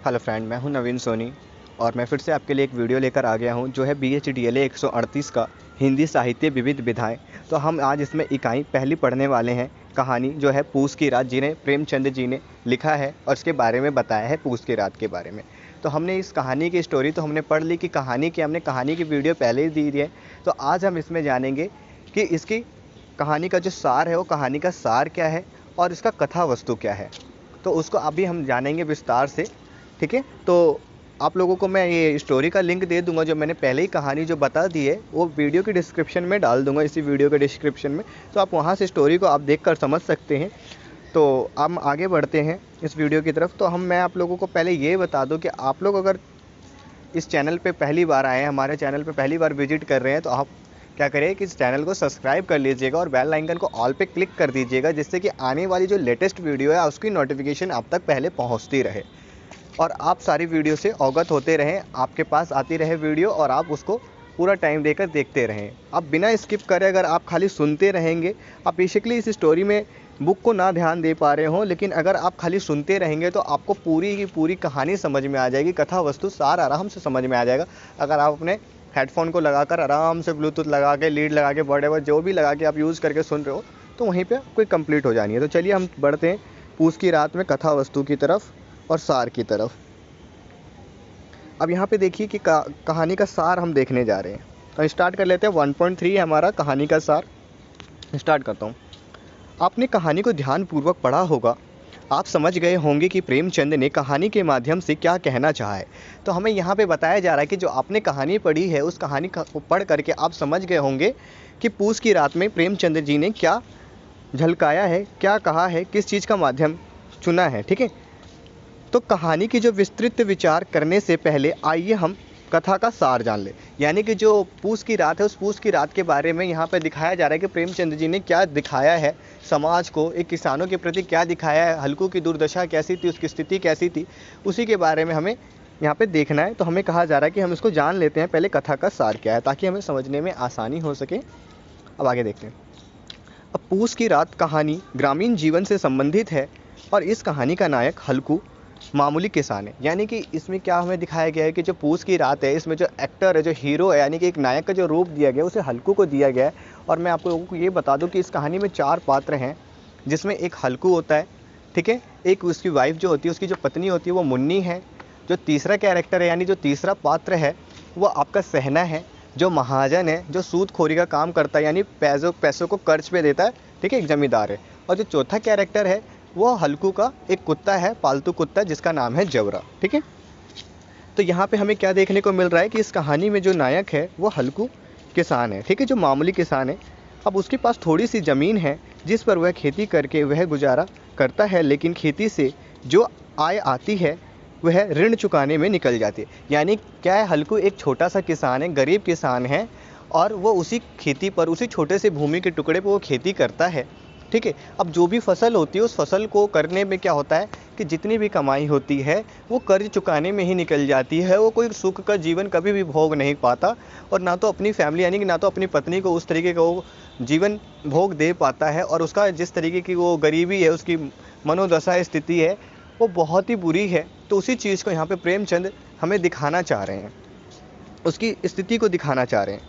Hello friend, मैं हूं नवीन सोनी और मैं फिर से आपके लिए एक वीडियो लेकर आ गया हूं जो है BHDLA 138 का हिंदी साहित्य विविध विधाएं। तो हम आज इसमें इकाई पहली पढ़ने वाले हैं। कहानी जो है पूस की रात, जिन्हें प्रेमचंद जी ने लिखा है और इसके बारे में बताया है, पूस की रात के बारे में। तो हमने इस कहानी की स्टोरी तो हमने पढ़ ली कि कहानी की हमने कहानी की वीडियो पहले ही दी है। तो आज हम इसमें जानेंगे कि इसकी कहानी का जो सार है वो कहानी का सार क्या है और इसका कथा वस्तु क्या है। तो उसको अभी हम जानेंगे विस्तार से। ठीक है, तो आप लोगों को मैं ये स्टोरी का लिंक दे दूंगा, जो मैंने पहले ही कहानी जो बता दी है वो वीडियो की डिस्क्रिप्शन में डाल दूंगा, इसी वीडियो के डिस्क्रिप्शन में। तो आप वहाँ से स्टोरी को आप देखकर समझ सकते हैं। तो हम आगे बढ़ते हैं इस वीडियो की तरफ। तो मैं आप लोगों को पहले ये बता दूं कि आप लोग अगर इस चैनल पे पहली बार आए हैं, हमारे चैनल पे पहली बार विजिट कर रहे हैं, तो आप क्या करें कि इस चैनल को सब्सक्राइब कर लीजिएगा और बेल आइकन को ऑल पे क्लिक कर दीजिएगा, जिससे कि आने वाली जो लेटेस्ट वीडियो है उसकी नोटिफिकेशन आप तक पहले पहुंचती रहे और आप सारी वीडियो से अवगत होते रहें, आपके पास आती रहे वीडियो और आप उसको पूरा टाइम देकर देखते रहें। आप बिना स्किप करे अगर आप खाली सुनते रहेंगे, आप बेसिकली इस स्टोरी में बुक को ना ध्यान दे पा रहे हो, लेकिन अगर आप खाली सुनते रहेंगे तो आपको पूरी की पूरी कहानी समझ में आ जाएगी, कथा वस्तु सार आराम से समझ में आ जाएगा। अगर आप अपने हेडफोन को लगाकर आराम से ब्लूटूथ लगा के, लीड लगा के, वॉटएवर जो भी लगा के आप यूज़ करके सुन रहे हो, तो वहीं पर कोई कंप्लीट हो जानी है। तो चलिए हम बढ़ते हैं पूस की रात में कथा वस्तु की तरफ और सार की तरफ। अब यहाँ पे देखिए कि कहानी का सार हम देखने जा रहे हैं। तो स्टार्ट कर लेते हैं। 1.3 है हमारा कहानी का सार। स्टार्ट करता हूँ। आपने कहानी को ध्यानपूर्वक पढ़ा होगा, आप समझ गए होंगे कि प्रेमचंद ने कहानी के माध्यम से क्या कहना चाहा है। तो हमें यहाँ पे बताया जा रहा है कि जो आपने कहानी पढ़ी है उस कहानी को पढ़ करके आप समझ गए होंगे कि पूस की रात में प्रेमचंद जी ने क्या झलकाया है, क्या कहा है, किस चीज़ का माध्यम चुना है। ठीक है, तो कहानी की जो विस्तृत विचार करने से पहले आइए हम कथा का सार जान लें। यानी कि जो पूस की रात है, उस पूस की रात के बारे में यहाँ पर दिखाया जा रहा है कि प्रेमचंद जी ने क्या दिखाया है समाज को, एक किसानों के प्रति क्या दिखाया है, हल्कू की दुर्दशा कैसी थी, उसकी स्थिति कैसी थी, उसी के बारे में हमें यहाँ पे देखना है। तो हमें कहा जा रहा है कि हम इसको जान लेते हैं पहले कथा का सार क्या है, ताकि हमें समझने में आसानी हो सके। अब आगे देखते हैं। अब पूस की रात कहानी ग्रामीण जीवन से संबंधित है और इस कहानी का नायक हल्कू मामूली किसान है। यानी कि इसमें क्या हमें दिखाया गया है कि जो पूस की रात है, इसमें जो एक्टर है, जो हीरो है, यानी कि एक नायक का जो रूप दिया गया है उसे हल्कू को दिया गया है। और मैं आप लोगों को ये बता दूं कि इस कहानी में 4 पात्र हैं, जिसमें एक हल्कू होता है, ठीक है, एक उसकी वाइफ जो होती है, उसकी जो पत्नी होती है वो मुन्नी है। जो तीसरा कैरेक्टर है, यानी जो तीसरा पात्र है, वो आपका सहना है, जो महाजन है, जो सूदखोरी का काम करता है, यानी पैसों को कर्ज पे देता है, ठीक है, एक जमींदार है। और जो चौथा कैरेक्टर है वो हल्कू का एक कुत्ता है, पालतू कुत्ता, जिसका नाम है जवरा। ठीक है, तो यहाँ पे हमें क्या देखने को मिल रहा है कि इस कहानी में जो नायक है वो हल्कू किसान है, ठीक है, जो मामूली किसान है। अब उसके पास थोड़ी सी ज़मीन है जिस पर वह खेती करके वह गुजारा करता है, लेकिन खेती से जो आय आती है वह ऋण चुकाने में निकल जाती है। यानी क्या है, हल्कू एक छोटा सा किसान है, गरीब किसान है, और वो उसी खेती पर, उसी छोटे से भूमि के टुकड़े पर वो खेती करता है। ठीक है, अब जो भी फसल होती है उस फसल को करने में क्या होता है कि जितनी भी कमाई होती है वो कर्ज चुकाने में ही निकल जाती है। वो कोई सुख का जीवन कभी भी भोग नहीं पाता और ना तो अपनी फैमिली, यानी कि ना तो अपनी पत्नी को उस तरीके का वो जीवन भोग दे पाता है। और उसका जिस तरीके की वो गरीबी है, उसकी मनोदशा स्थिति है, वो बहुत ही बुरी है। तो उसी चीज़ को यहाँ पर प्रेमचंद हमें दिखाना चाह रहे हैं, उसकी स्थिति को दिखाना चाह रहे हैं।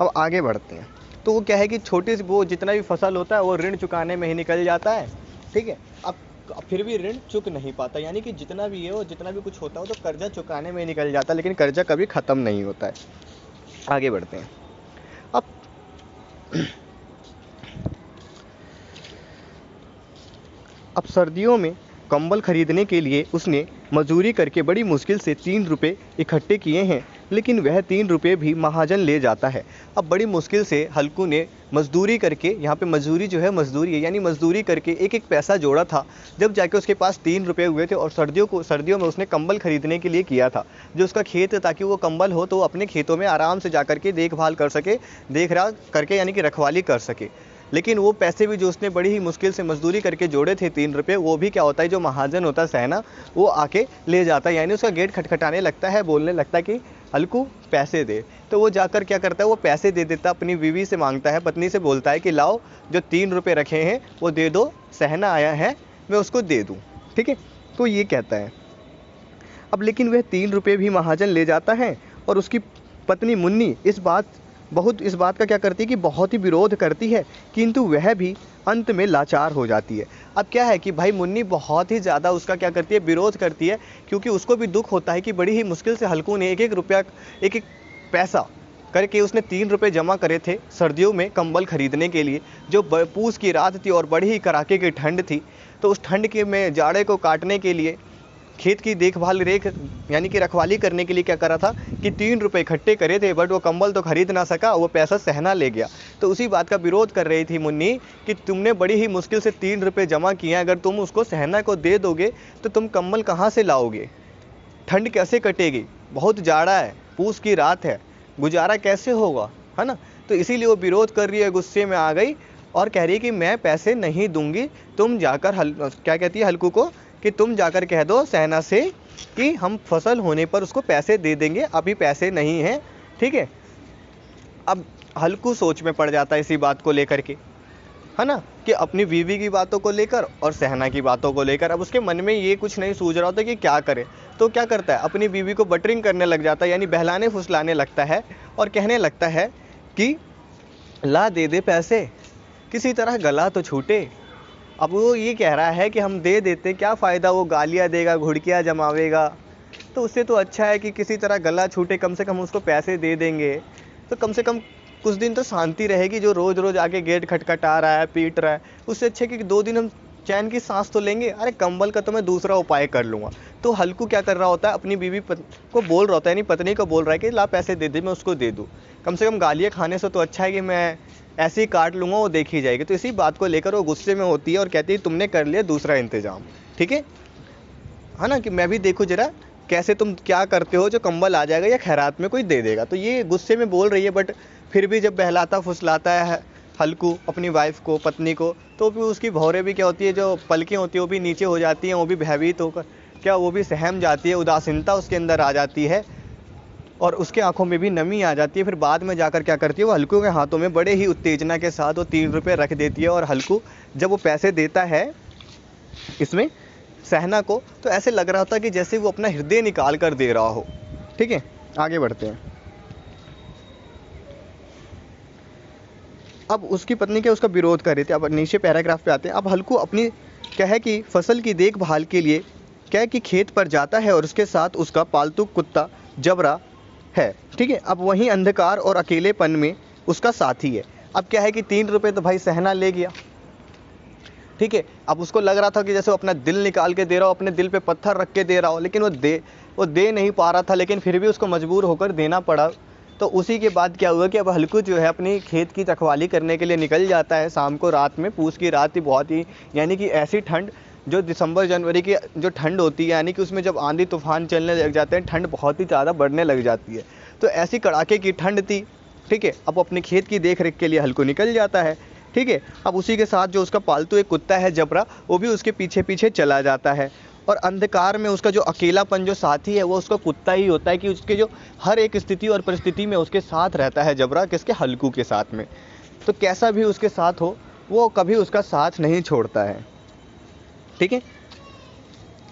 अब आगे बढ़ते हैं। तो वो क्या है कि छोटी सी वो जितना भी फसल होता है वो ऋण चुकाने में ही निकल जाता है। ठीक है, अब फिर भी ऋण चुक नहीं पाता, यानी कि जितना भी है वो, जितना भी कुछ होता है वो तो कर्जा चुकाने में ही निकल जाता है, लेकिन कर्जा कभी ख़त्म नहीं होता है। आगे बढ़ते हैं। अब सर्दियों में कंबल खरीदने के लिए उसने मजदूरी करके बड़ी मुश्किल से 3 रुपये इकट्ठे किए हैं, लेकिन वह 3 रुपये भी महाजन ले जाता है। अब बड़ी मुश्किल से हल्कू ने मजदूरी करके, यहाँ पे मजदूरी जो है मजदूरी है, यानी मजदूरी करके एक एक पैसा जोड़ा था, जब जाके उसके पास 3 रुपये हुए थे। और सर्दियों में उसने कंबल खरीदने के लिए किया था, जो उसका खेत है, ताकि वो कंबल हो तो वो अपने खेतों में आराम से जा करके देखभाल कर सके, देख रहा करके, यानी कि रखवाली कर सके। लेकिन वो पैसे भी जो उसने बड़ी ही मुश्किल से मजदूरी करके जोड़े थे 3 रुपये, वो भी क्या होता है, जो महाजन होता है सहना, वो आके ले जाता है। यानी उसका गेट खटखटाने लगता है, बोलने लगता है कि हल्कू पैसे दे। तो वो जाकर क्या करता है, वो पैसे दे देता, अपनी बीवी से मांगता है, पत्नी से बोलता है कि लाओ जो 3 रुपये रखे हैं वो दे दो, सहना आया है मैं उसको दे दूँ। ठीक है, तो ये कहता है। अब लेकिन वह 3 रुपये भी महाजन ले जाता है और उसकी पत्नी मुन्नी इस बात का क्या करती है कि बहुत ही विरोध करती है, किंतु वह भी अंत में लाचार हो जाती है। अब क्या है कि भाई मुन्नी बहुत ही ज़्यादा उसका क्या करती है, विरोध करती है, क्योंकि उसको भी दुख होता है कि बड़ी ही मुश्किल से हल्कू ने एक एक रुपया, एक एक पैसा करके उसने 3 रुपये जमा करे थे सर्दियों में कंबल खरीदने के लिए, जो पूस की रात थी और बड़ी ही कड़ाके की ठंड थी। तो उस ठंड के में जाड़े को काटने के लिए खेत की देखभाल यानी कि रखवाली करने के लिए क्या करा था कि 3 रुपये इकट्ठे करे थे, बट वो कंबल तो खरीद ना सका, वो पैसा सहना ले गया। तो उसी बात का विरोध कर रही थी मुन्नी कि तुमने बड़ी ही मुश्किल से 3 रुपये जमा किए, अगर तुम उसको सहना को दे दोगे तो तुम कंबल कहाँ से लाओगे, ठंड कैसे कटेगी, बहुत जाड़ा है, पूस की रात है, गुजारा कैसे होगा, है ना। तो इसीलिए वो विरोध कर रही है, गुस्से में आ गई और कह रही है कि मैं पैसे नहीं दूंगी, तुम जाकर क्या कहती है हल्कू को कि तुम जाकर कह दो सहना से कि हम फसल होने पर उसको पैसे दे देंगे, अभी पैसे नहीं हैं, ठीक है। अब हल्कू सोच में पड़ जाता है इसी बात को लेकर के, है ना, कि अपनी बीवी की बातों को लेकर और सहना की बातों को लेकर अब उसके मन में ये कुछ नहीं सूझ रहा होता कि क्या करे। तो क्या करता है, अपनी बीवी को बटरिंग करने लग जाता है, यानी बहलाने फुसलाने लगता है और कहने लगता है कि ला दे दे पैसे, किसी तरह गला तो छूटे। अब वो ये कह रहा है कि हम दे देते, क्या फ़ायदा, वो गालियाँ देगा, घुड़कियाँ जमावेगा, तो उससे तो अच्छा है कि किसी तरह गला छूटे, कम से कम उसको पैसे दे देंगे, तो कम से कम कुछ दिन तो शांति रहेगी। जो रोज़ रोज़ आके गेट खटखटा रहा है, पीट रहा है, उससे अच्छा कि 2 दिन हम चैन की सांस तो लेंगे। अरे कंबल का तो मैं दूसरा उपाय कर लूँगा। तो हल्कू क्या कर रहा होता है, अपनी बीवी को बोल रहा होता है, यानी पत्नी को बोल रहा है कि ला पैसे दे दे, मैं उसको दे दूँ, कम से कम गालियाँ खाने से तो अच्छा है कि मैं ऐसे ही काट लूँगा, वो देखी जाएगी। तो इसी बात को लेकर वो गुस्से में होती है और कहती है तुमने कर लिया दूसरा इंतज़ाम, ठीक है ना, कि मैं भी देखूँ जरा कैसे तुम क्या करते हो, जो कंबल आ जाएगा या खैरात में कोई दे देगा। तो ये गुस्से में बोल रही है, बट फिर भी जब बहलाता फुसलाता है हल्कू अपनी वाइफ को, पत्नी को, तो भी उसकी भौरें भी क्या होती है, जो पलकें होती है वो भी नीचे हो जाती हैं, वो भी भयभीत होकर क्या वो भी सहम जाती है, उदासीनता उसके अंदर आ जाती है और उसके आंखों में भी नमी आ जाती है। फिर बाद में जाकर क्या करती है, वो हल्कू के हाथों में बड़े ही उत्तेजना के साथ वो 3 रुपये रख देती है और हल्कू जब वो पैसे देता है इसमें सहना को, तो ऐसे लग रहा होता है कि जैसे वो अपना हृदय निकाल कर दे रहा हो, ठीक है। आगे बढ़ते हैं। अब उसकी पत्नी क्या उसका विरोध कर रही थी। अब नीचे पैराग्राफ पे आते हैं। अब हल्कू अपनी क्या है कि फसल की देखभाल के लिए क्या है कि खेत पर जाता है और उसके साथ उसका पालतू कुत्ता जबरा है, ठीक है। अब वहीं अंधकार और अकेलेपन में उसका साथी है। अब क्या है कि 3 रुपये तो भाई सहना ले गया, ठीक है। अब उसको लग रहा था कि जैसे वो अपना दिल निकाल के दे रहा हो, अपने दिल पे पत्थर रख के दे रहा हो, लेकिन वो दे नहीं पा रहा था, लेकिन फिर भी उसको मजबूर होकर देना पड़ा। तो उसी के बाद क्या हुआ कि अब हल्कू जो है अपनी खेत की रखवाली करने के लिए निकल जाता है शाम को, रात में, पूस की रात थी बहुत ही, यानी कि ऐसी ठंड जो दिसंबर जनवरी की जो ठंड होती है, यानी कि उसमें जब आंधी तूफान चलने लग जाते हैं, ठंड बहुत ही ज़्यादा बढ़ने लग जाती है। तो ऐसी कड़ाके की ठंड थी, ठीक है। अब अपने खेत की देख रेख के लिए हल्कू निकल जाता है, ठीक है। अब उसी के साथ जो उसका पालतू एक कुत्ता है जबरा, वो भी उसके पीछे पीछे चला जाता है और अंधकार में उसका जो अकेलापन जो साथी है वो उसका कुत्ता ही होता है, कि उसके जो हर एक स्थिति और परिस्थिति में उसके साथ रहता है जबरा, किसके, हल्कू के साथ में। तो कैसा भी उसके साथ हो, वो कभी उसका साथ नहीं छोड़ता है, ठीक है।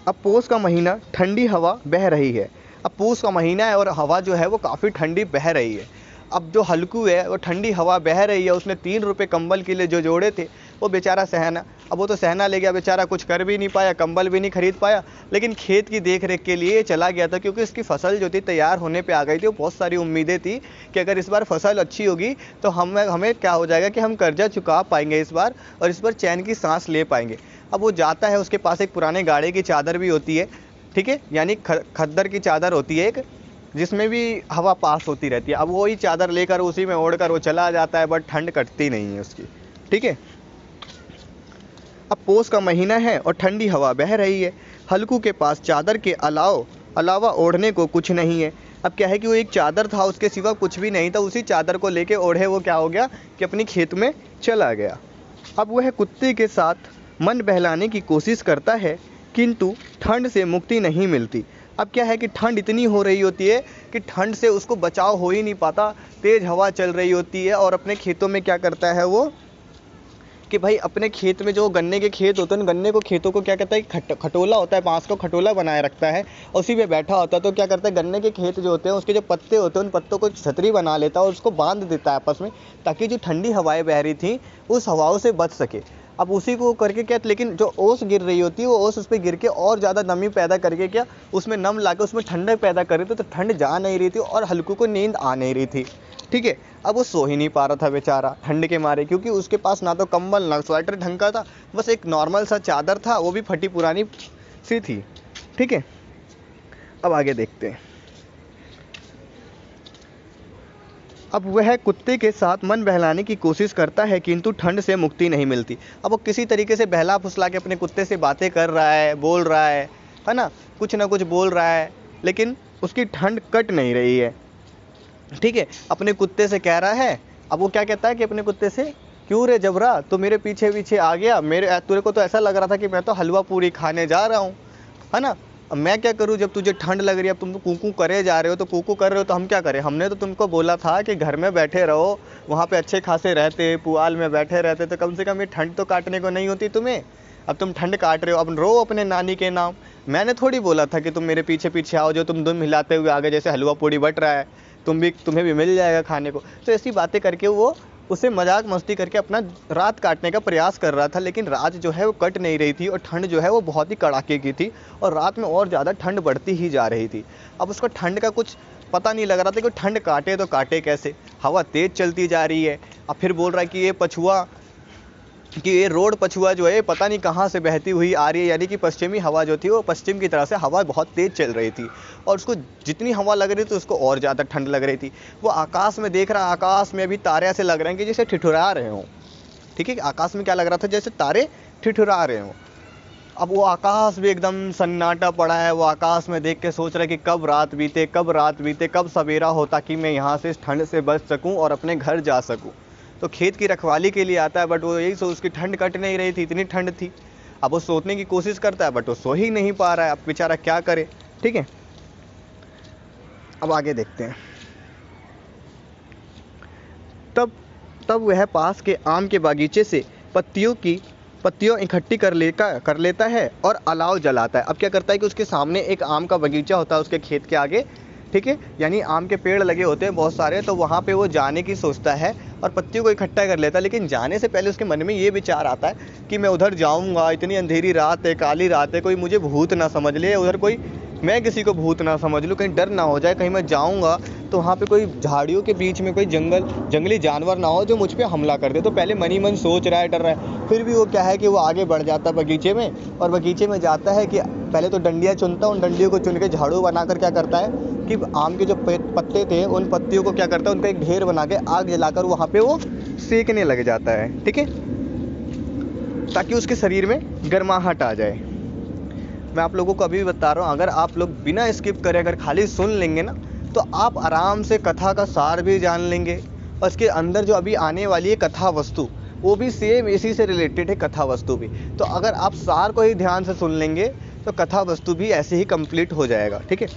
अब पोष का महीना, ठंडी हवा बह रही है। अब पोष का महीना है और हवा जो है वो काफ़ी ठंडी बह रही है। अब जो हल्कू है वो ठंडी हवा बह रही है, उसने 3 रुपये कंबल के लिए जो जोड़े थे वो बेचारा सहना, अब वो तो सहना ले गया बेचारा, कुछ कर भी नहीं पाया, कंबल भी नहीं खरीद पाया, लेकिन खेत की देख रेख के लिए चला गया था, क्योंकि इसकी फसल जो थी तैयार होने पे आ गई थी। वो बहुत सारी उम्मीदें थी कि अगर इस बार फसल अच्छी होगी तो हमें क्या हो जाएगा कि हम कर्जा चुका पाएंगे इस बार, और इस बार चैन की सांस ले पाएंगे। अब वो जाता है, उसके पास एक पुराने गाड़े की चादर भी होती है, ठीक है, यानी खद्दर की चादर होती है एक, जिसमें भी हवा पास होती रहती है। अब वही चादर लेकर उसी में ओढ़कर वो चला जाता है, बट ठंड कटती नहीं है उसकी, ठीक है। अब पोष का महीना है और ठंडी हवा बह रही है। हल्कू के पास चादर के अलावा ओढ़ने को कुछ नहीं है। अब क्या है कि वो एक चादर था, उसके सिवा कुछ भी नहीं था। उसी चादर को लेके ओढ़े वो क्या हो गया कि अपनी खेत में चला गया। अब वह कुत्ते के साथ मन बहलाने की कोशिश करता है, किंतु ठंड से मुक्ति नहीं मिलती। अब क्या है कि ठंड इतनी हो रही होती है कि ठंड से उसको बचाव हो ही नहीं पाता, तेज़ हवा चल रही होती है और अपने खेतों में क्या करता है वो कि भाई अपने खेत में जो गन्ने के खेत होते हैं, गन्ने को खेतों को क्या कहता है, खटोला होता है, बांस को खटोला बनाए रखता है, उसी पे बैठा होता है। तो क्या करता है, गन्ने के खेत जो होते हैं उसके जो पत्ते होते हैं उन पत्तों को छतरी बना लेता है और उसको बांध देता है आपस में, ताकि जो ठंडी हवाएं बह रही थी उस हवाओं से बच सके। अब उसी को करके क्या, लेकिन जो ओस गिर रही होती है वो ओस उस पर गिर के और ज़्यादा नमी पैदा करके क्या उसमें नम ला के उसमें ठंडक पैदा कर रही थी, तो ठंड जा नहीं रही थी और हल्कू को नींद आ नहीं रही थी। ठीक है, अब वो सो ही नहीं पा रहा था बेचारा ठंड के मारे, क्योंकि उसके पास ना तो कंबल ना स्वेटर ढंग का था, बस एक नॉर्मल सा चादर था, वो भी फटी पुरानी सी थी। ठीक है, अब आगे देखते हैं। अब वह कुत्ते के साथ मन बहलाने की कोशिश करता है, किंतु ठंड से मुक्ति नहीं मिलती। अब वो किसी तरीके से बहला फुसला के अपने कुत्ते से बातें कर रहा है, बोल रहा है ना, कुछ ना कुछ बोल रहा है, लेकिन उसकी ठंड कट नहीं रही है। ठीक है, अपने कुत्ते से कह रहा है, अब वो क्या कहता है कि अपने कुत्ते से, क्यों रे जबरा, तो मेरे पीछे पीछे आ गया, तेरे को तो ऐसा लग रहा था कि मैं तो हलवा पूरी खाने जा रहा हूँ, है ना। अब मैं क्या करूँ, जब तुझे ठंड लग रही है, अब तुम तो कूकू करे जा रहे हो, तो कूकू कर रहे हो तो हम क्या करें, हमने तो तुमको बोला था कि घर में बैठे रहो, वहाँ पे अच्छे खासे रहते, पुआल में बैठे रहते, तो कम से कम ये ठंड तो काटने को नहीं होती तुम्हें। अब तुम ठंड काट रहे हो, अब रो अपने नानी के नाम। मैंने थोड़ी बोला था कि तुम मेरे पीछे पीछे आओ, जो तुम दुम हिलाते हुए आगे जैसे हलवा पूड़ी बट रहा है, तुम्हें भी मिल जाएगा खाने को। तो ऐसी बातें करके वो उसे मजाक मस्ती करके अपना रात काटने का प्रयास कर रहा था, लेकिन रात जो है वो कट नहीं रही थी और ठंड जो है वो बहुत ही कड़ाके की थी और रात में और ज़्यादा ठंड बढ़ती ही जा रही थी। अब उसको ठंड का कुछ पता नहीं लग रहा था कि ठंड काटे तो काटे कैसे। हवा तेज़ चलती जा रही है। अब फिर बोल रहा है कि ये रोड पछुआ जो है पता नहीं कहाँ से बहती हुई आ रही है, यानी कि पश्चिमी हवा जो थी वो पश्चिम की तरह से हवा बहुत तेज़ चल रही थी और उसको जितनी हवा लग रही थी उसको और ज़्यादा ठंड लग रही थी। वो आकाश में देख रहा, आकाश में अभी तारे ऐसे लग रहे हैं कि जैसे ठिठुरा रहे हों। ठीक है, आकाश में क्या लग रहा था, जैसे तारे ठिठुरा रहे हों। अब वो आकाश भी एकदम सन्नाटा पड़ा है। वो आकाश में देख के सोच रहा है कि कब रात बीते, कब सवेरा हो, ताकि मैं यहाँ से इस ठंड से बच सकूँ और अपने घर जा सकूँ। तो खेत की रखवाली के लिए आता है, बट वो यही उसकी ठंड कट नहीं रही थी, इतनी ठंड थी। अब वो सोने की कोशिश करता है, बट वो सो ही नहीं पा रहा है। अब बेचारा क्या करे। ठीक है, अब आगे देखते हैं। तब वह पास के आम के बागीचे से पत्तियों इकट्ठी कर लेता है और अलाव जलाता है। अब क्या करता है कि उसके सामने एक आम का बगीचा होता है उसके खेत के आगे। ठीक है, यानी आम के पेड़ लगे होते हैं बहुत सारे, तो वहाँ पे वो जाने की सोचता है और पत्तियों को इकट्ठा कर लेता है। लेकिन जाने से पहले उसके मन में ये विचार आता है कि मैं उधर जाऊँगा, इतनी अंधेरी रात है, काली रात है, कोई मुझे भूत ना समझ ले, उधर कोई मैं किसी को भूत ना समझ लूँ, कहीं डर ना हो जाए, कहीं मैं जाऊँगा तो वहाँ पे कोई झाड़ियों के बीच में कोई जंगली जानवर ना हो जो मुझ पे हमला कर दे। तो पहले मन ही मन सोच रहा है, डर रहा है। फिर भी वो क्या है कि वो आगे बढ़ जाता है बगीचे में, और बगीचे में जाता है कि पहले तो डंडियाँ चुनता है, उन डंडियों को चुन के झाड़ू बनाकर क्या करता है कि आम के जो पत्ते थे उन पत्तियों को क्या करता है, उनका एक ढेर बना के आग जलाकर वहाँ पे वो सेकने लग जाता है। ठीक है, ताकि उसके शरीर में गर्माहट आ जाए। मैं आप लोगों को अभी भी बता रहा हूँ, अगर आप लोग बिना स्किप करे अगर खाली सुन लेंगे ना, तो आप आराम से कथा का सार भी जान लेंगे और इसके अंदर जो अभी आने वाली है कथा वस्तु, वो भी सेम इसी से रिलेटेड है, कथा वस्तु भी। तो अगर आप सार को ही ध्यान से सुन लेंगे तो कथा वस्तु भी ऐसे ही कंप्लीट हो जाएगा। ठीक है,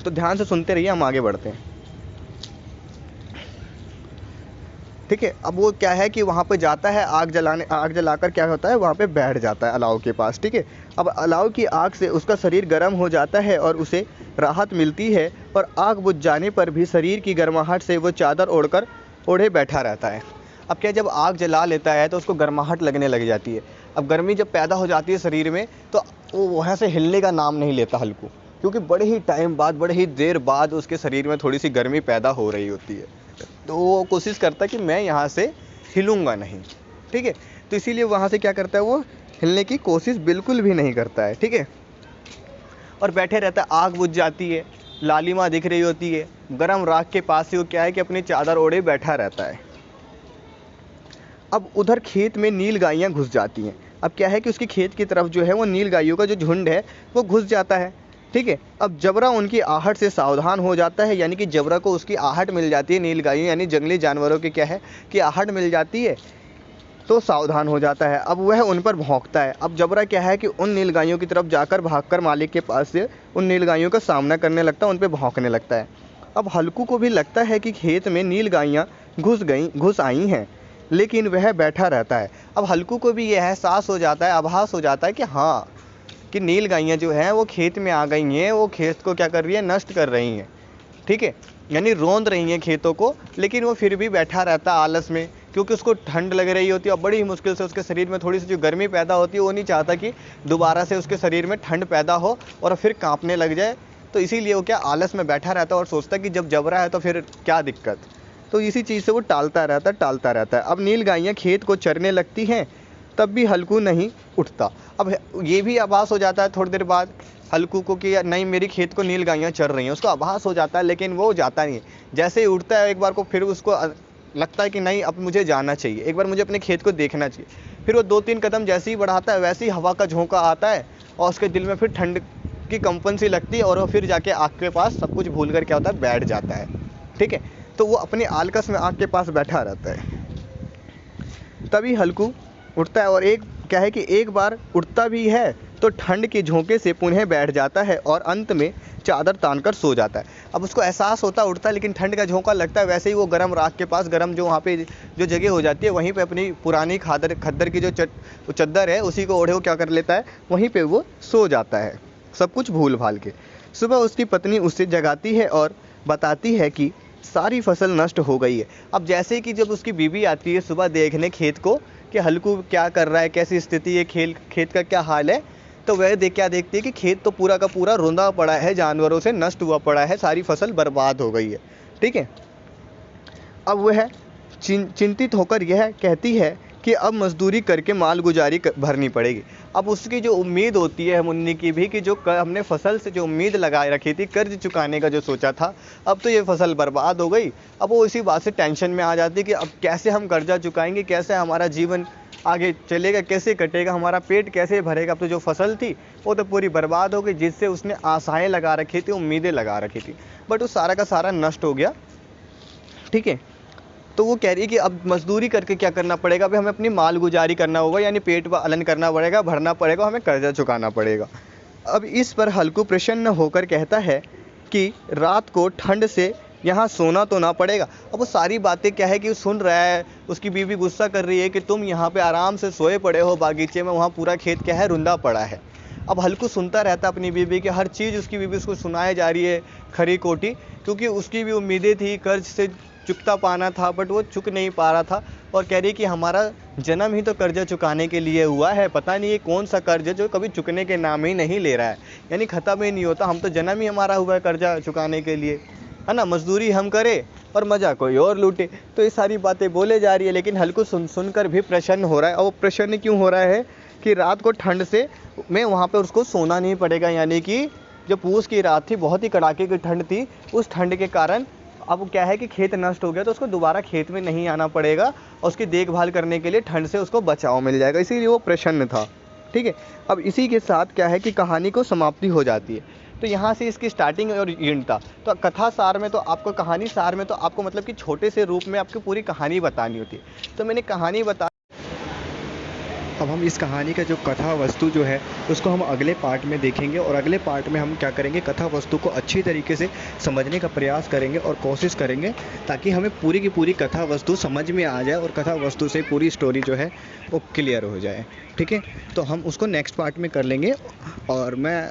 तो ध्यान से सुनते रहिए, हम आगे बढ़ते हैं। ठीक है, अब वो क्या है कि वहाँ पे जाता है आग जलाकर क्या होता है, वहाँ पे बैठ जाता है अलाव के पास। ठीक है, अब अलाव की आग से उसका शरीर गर्म हो जाता है और उसे राहत मिलती है, और आग बुझ जाने पर भी शरीर की गर्माहट से वो चादर ओढ़े बैठा रहता है। अब क्या, जब आग जला लेता है तो उसको गर्माहट लगने लग जाती है। अब गर्मी जब पैदा हो जाती है शरीर में, तो वो वहाँ से हिलने का नाम नहीं लेता हल्कू, क्योंकि बड़े ही टाइम बाद, बड़े ही देर बाद उसके शरीर में थोड़ी सी गर्मी पैदा हो रही होती है। तो वो कोशिश करता है कि मैं यहाँ से हिलूँगा नहीं। ठीक है, तो इसीलिए वहाँ से क्या करता है, वो हिलने की कोशिश बिल्कुल भी नहीं करता है। ठीक है, और बैठे रहता है। आग बुझ जाती है, लालिमा दिख रही होती है, गरम राख के पास ही वो क्या है कि अपनी चादर ओढ़े बैठा रहता है। अब उधर खेत में नील गायें घुस जाती हैं। अब क्या है कि उसकी खेत की तरफ जो है वो नील गायों का जो झुंड है वो घुस जाता है। ठीक है, अब जबरा उनकी आहट से सावधान हो जाता है, यानी कि जबरा को उसकी आहट मिल जाती है, नील गायों यानी जंगली जानवरों की क्या है कि आहट मिल जाती है, तो सावधान हो जाता है। अब वह उन पर भौंकता है। अब जबरा क्या है कि उन नील गायों की तरफ जाकर भागकर मालिक के पास से उन नील गायों का सामना करने लगता है, उन पर भौंकने लगता है। अब हल्कू को भी लगता है कि खेत में नील गायें घुस आई हैं, लेकिन वह बैठा रहता है। अब हल्कू को भी यह एहसास हो जाता है, आभास हो जाता है कि हाँ, कि नील गायें जो हैं वो खेत में आ गई हैं, वो खेत को क्या कर रही है, नष्ट कर रही हैं, ठीक है, यानी रौंद रही हैं खेतों को। लेकिन वो फिर भी बैठा रहता है आलस में, क्योंकि उसको ठंड लग रही होती है और बड़ी ही मुश्किल से उसके शरीर में थोड़ी सी जो गर्मी पैदा होती है, वो नहीं चाहता कि दोबारा से उसके शरीर में ठंड पैदा हो और फिर कांपने लग जाए। तो इसीलिए वो क्या आलस में बैठा रहता है और सोचता है कि जब जब रहा है तो फिर क्या दिक्कत। तो इसी चीज़ से वो टालता रहता है। अब नील गायें खेत को चरने लगती हैं, तब भी हल्कू नहीं उठता। अब ये भी आभास हो जाता है थोड़ी देर बाद हल्कू को कि नहीं, मेरी खेत को नील गायें चर रही हैं, उसको आभास हो जाता है, लेकिन वो जाता नहीं है। जैसे ही उठता है एक बार को, फिर उसको लगता है कि नहीं, अब मुझे जाना चाहिए, एक बार मुझे अपने खेत को देखना चाहिए। फिर वो 2-3 कदम जैसे ही बढ़ाता है, वैसे ही हवा का झोंका आता है और उसके दिल में फिर ठंड की कंपन सी लगती है और वो फिर जाके आग के पास सब कुछ भूल कर क्या होता है, बैठ जाता है, ठीक है। तो वो अपनी आलकस में आग के पास बैठा रहता है। तभी हल्कू उठता है और एक बार उठता भी है तो ठंड के झोंके से पुनः बैठ जाता है और अंत में चादर तानकर सो जाता है। अब उसको एहसास होता है, उठता है, लेकिन ठंड का झोंका लगता है, वैसे ही वो गर्म राख के पास, गर्म जो वहाँ पे जो जगह हो जाती है, वहीं पे अपनी पुरानी खद्दर की जो चद्दर है उसी को ओढ़े वो क्या कर लेता है, वहीं पे वो सो जाता है, सब कुछ भूल भाल के। सुबह उसकी पत्नी उसे जगाती है और बताती है कि सारी फसल नष्ट हो गई है। अब जैसे कि जब उसकी बीवी आती है सुबह देखने खेत को कि हल्कू क्या कर रहा है, कैसी स्थिति है, खेत का क्या हाल है, तो वह क्या देखती है कि खेत तो पूरा का पूरा रुंधा पड़ा है, जानवरों से नष्ट हुआ पड़ा है, सारी फसल बर्बाद हो गई है, ठीक है। अब वह चिंतित होकर यह कहती है कि अब मजदूरी करके माल गुजारी भरनी पड़ेगी। अब उसकी जो उम्मीद होती है मुन्नी की भी कि जो हमने फसल से जो उम्मीद लगाए रखी थी, कर्ज चुकाने का जो सोचा था, अब तो ये फसल बर्बाद हो गई। अब वो इसी बात से टेंशन में आ जाती है कि अब कैसे हम कर्जा चुकाएंगे, कैसे हमारा जीवन आगे चलेगा, कैसे कटेगा, हमारा पेट कैसे भरेगा। अब तो जो फसल थी वो तो पूरी बर्बाद हो गई, जिससे उसने आशाएं लगा रखी थी, उम्मीदें लगा रखी थी, बट वो सारा का सारा नष्ट हो गया, ठीक है। तो वो कह रही है कि अब मजदूरी करके क्या करना पड़ेगा, अभी हमें अपनी माल गुजारी करना होगा, यानी पेट पालन करना पड़ेगा, भरना पड़ेगा, हमें कर्जा चुकाना पड़ेगा। अब इस पर हल्कू प्रसन्न होकर कहता है कि रात को ठंड से यहाँ सोना तो ना पड़ेगा। अब वो सारी बातें क्या है कि सुन रहा है, उसकी बीवी गुस्सा कर रही है कि तुम यहाँ पे आराम से सोए पड़े हो बागीचे में, वहाँ पूरा खेत क्या है, रुंधा पड़ा है। अब हल्कू सुनता रहता अपनी बीवी की हर चीज़, उसकी बीवी उसको सुनाए जा रही है खरी खोटी, क्योंकि उसकी भी उम्मीदें थी, कर्ज से चुकता पाना था, बट वो चुक नहीं पा रहा था। और कह रही कि हमारा जन्म ही तो कर्जा चुकाने के लिए हुआ है, पता नहीं ये कौन सा कर्ज है जो कभी चुकने के नाम ही नहीं ले रहा है, यानी ख़त्म ही नहीं होता। हम तो जन्म ही हमारा हुआ है कर्जा चुकाने के लिए, है ना, मजदूरी हम करें और मज़ा कोई और लूटे। तो ये सारी बातें बोले जा रही है, लेकिन हल्कू सुनकर भी प्रसन्न हो रहा है। और वो प्रसन्न क्यों हो रहा है कि रात को ठंड से में वहाँ पे उसको सोना नहीं पड़ेगा, यानी कि जो पूस की रात थी, बहुत ही कड़ाके की ठंड थी, उस ठंड के कारण अब क्या है कि खेत नष्ट हो गया, तो उसको दोबारा खेत में नहीं आना पड़ेगा और उसकी देखभाल करने के लिए ठंड से उसको बचाव मिल जाएगा, इसीलिए वो प्रसन्न था, ठीक है। अब इसी के साथ क्या है कि कहानी को समाप्ति हो जाती है। तो यहाँ से इसकी स्टार्टिंग और एंड था। तो कथा सार में तो आपको, कहानी सार में तो आपको मतलब कि छोटे से रूप में आपको पूरी कहानी बतानी होती है, तो मैंने कहानी बता। अब हम इस कहानी का जो कथा वस्तु जो है उसको हम अगले पार्ट में देखेंगे, और अगले पार्ट में हम क्या करेंगे, कथा वस्तु को अच्छी तरीके से समझने का प्रयास करेंगे और कोशिश करेंगे ताकि हमें पूरी की पूरी कथा वस्तु समझ में आ जाए और कथा वस्तु से पूरी स्टोरी जो है वो क्लियर हो जाए, ठीक है। तो हम उसको नेक्स्ट पार्ट में कर लेंगे, और मैं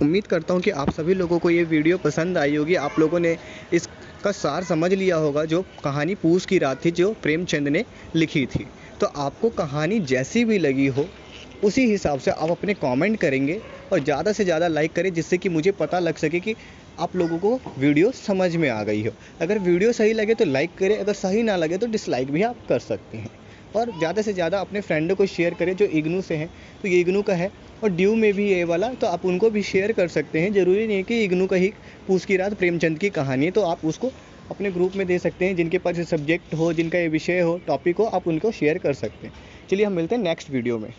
उम्मीद करता हूँ कि आप सभी लोगों को ये वीडियो पसंद आई होगी, आप लोगों ने इसका सार समझ लिया होगा। जो कहानी पूस की रात थी जो प्रेमचंद ने लिखी थी, तो आपको कहानी जैसी भी लगी हो उसी हिसाब से आप अपने कमेंट करेंगे और ज़्यादा से ज़्यादा लाइक करें, जिससे कि मुझे पता लग सके कि आप लोगों को वीडियो समझ में आ गई हो। अगर वीडियो सही लगे तो लाइक करें, अगर सही ना लगे तो डिसलाइक भी आप कर सकते हैं। और ज़्यादा से ज़्यादा अपने फ्रेंडों को शेयर करें जो इग्नू से हैं, तो ये इग्नू का है, और ड्यू में भी ये वाला, तो आप उनको भी शेयर कर सकते हैं। ज़रूरी नहीं है कि इग्नू का ही पूस की रात प्रेमचंद की कहानी है, तो आप उसको अपने ग्रुप में दे सकते हैं। जिनके पास ये सब्जेक्ट हो, जिनका ये विषय हो, टॉपिक हो, आप उनको शेयर कर सकते हैं। चलिए हम मिलते हैं नेक्स्ट वीडियो में।